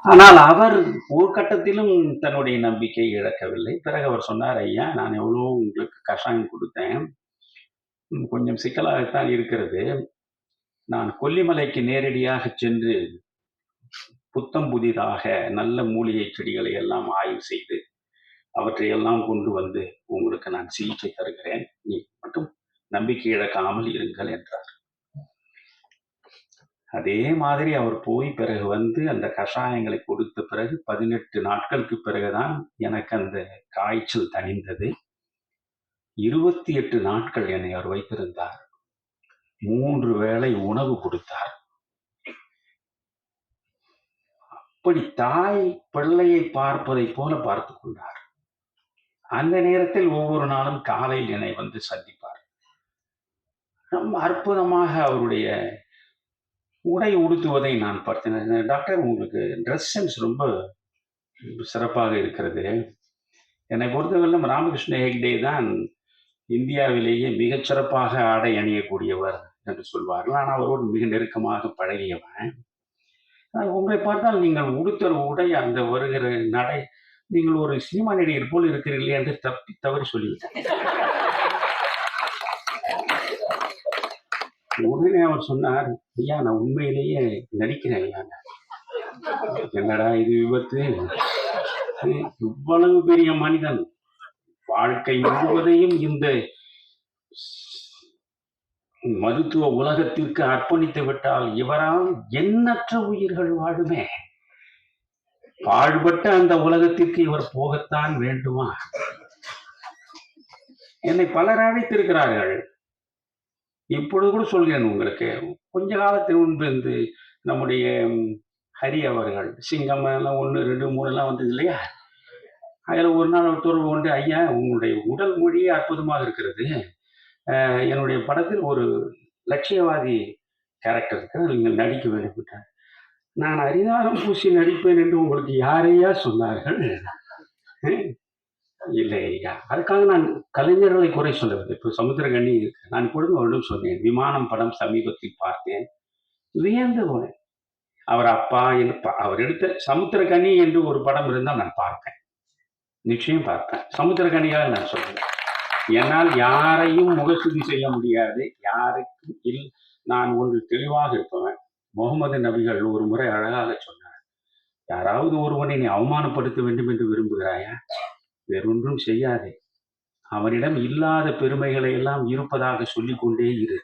ஆனால் அவர் ஒரு கட்டத்திலும் தன்னுடைய நம்பிக்கையை இழக்கவில்லை. பிறகு அவர் சொன்னார், "ஐயா, நான் எவ்வளவோ உங்களுக்கு கஷாயம் குடுத்தேன். கொஞ்சம் சிக்கலாகத்தான் இருக்கிறது. நான் கொல்லிமலைக்கு நேரடியாகச் சென்று புத்தம் புதிதாக நல்ல மூலிகை செடிகளை எல்லாம் ஆய்வு செய்து, அவற்றை எல்லாம் கொண்டு வந்து உங்களுக்கு நான் சிகிச்சை தருகிறேன். நீ மட்டும் நம்பிக்கை இழக்காமல் இருங்கள்" என்றார். அதே மாதிரி அவர் போய் பிறகு வந்து அந்த கஷாயங்களை கொடுத்த பிறகு 18 நாட்களுக்கு பிறகுதான் எனக்கு அந்த காய்ச்சல் தணிந்தது. 28 நாட்கள் என்னை அவர் வைத்திருந்தார். 3 வேளை உணவு கொடுத்தார். அப்படி தாய் பிள்ளையை பார்ப்பதைப் போல பார்த்துக் கொண்டார். அந்த நேரத்தில் ஒவ்வொரு நாளும் காலையில் என்னை வந்து சந்திப்பார். ரொம்ப அற்புதமாக அவருடைய உடை உடுத்துவதை நான் பார்த்தேன். டாக்டர், உங்களுக்கு ட்ரெஸ் சென்ஸ் ரொம்ப சிறப்பாக இருக்கிறது. என்னை பொறுத்தவரையிலும் ராமகிருஷ்ண ஹெக்டே தான் இந்தியாவிலேயே மிகச் சிறப்பாக ஆடை அணியக்கூடியவர் என்று சொல்வார்கள். நான் அவரோடு மிக நெருக்கமாக பழகியவன். உங்களை பார்த்தால் நீங்கள் உடுத்துற உடை, அந்த வருகிற நடை, நீங்கள் ஒரு சினிமா நடிகர் போல் இருக்கிறீர்களே என்று தவறி சொல்லிவிட்டேன். உடனே அவர் சொன்னார், "ஐயா, நான் உண்மையிலேயே நடிக்கிறேன் ஐயா." என்னடா இது விபத்து! இவ்வளவு பெரிய மனிதன் வாழ்க்கை முழுவதையும் இந்த மருத்துவ உலகத்திற்கு அர்ப்பணித்து விட்டால் இவரால் எண்ணற்ற உயிர்கள் வாழுமே. பாழ்பட்ட அந்த உலகத்திற்கு இவர் போகத்தான் வேண்டுமா? என்னை பலர் அழைத்திருக்கிறார்கள். இப்பொழுது கூட சொல்கிறேன் உங்களுக்கு. கொஞ்ச காலத்திற்கு முன்பு இந்த நம்முடைய ஹரி அவர்கள் சிங்கம் 1, 2, 3 எல்லாம் வந்தது இல்லையா? அதில் ஒரு நாள் ஒரு தொடர்பு கொண்டு, "ஐயா, உங்களுடைய உடல் மொழியே அற்புதமாக இருக்கிறது. என்னுடைய படத்தில் ஒரு லட்சியவாதி கேரக்டர் இருக்கு, நீங்கள் நடிக்க வேண்டும் என்றார். நான் அரிதாரம் பூசி நடிப்பேன் என்று உங்களுக்கு யாரையா சொன்னார்கள்? இல்லை ஐயா. அதுக்காக நான் கலைஞர்களை குறை சொல்லவில்லை. இப்போ சமுத்திரக்கனி நான் இப்பொழுது அவரிடம் சொன்னேன். விமானம் படம் சமீபத்தில் பார்த்தேன். வியந்து போனேன். அவர் அப்பா அவர் எடுத்த சமுத்திரக்கனி என்று ஒரு படம் இருந்தால் நான் பார்ப்பேன். நிச்சயம் பார்ப்பேன். சமுத்திரக்கனியாக நான் சொல்றேன். என்னால் யாரையும் முகஸ்துதி செய்ய முடியாது. யாருக்கும் நான் ஒன்று தெளிவாக இருப்பவன். முகமது நபிகள் ஒரு முறை அழகாக சொன்னார், "யாராவது ஒருவனை நீ அவமானப்படுத்த வேண்டும் என்று விரும்புகிறாயா? வேறொன்றும் செய்யாதே. அவனிடம் இல்லாத பெருமைகளை எல்லாம் இருப்பதாக சொல்லிக் கொண்டே இரு.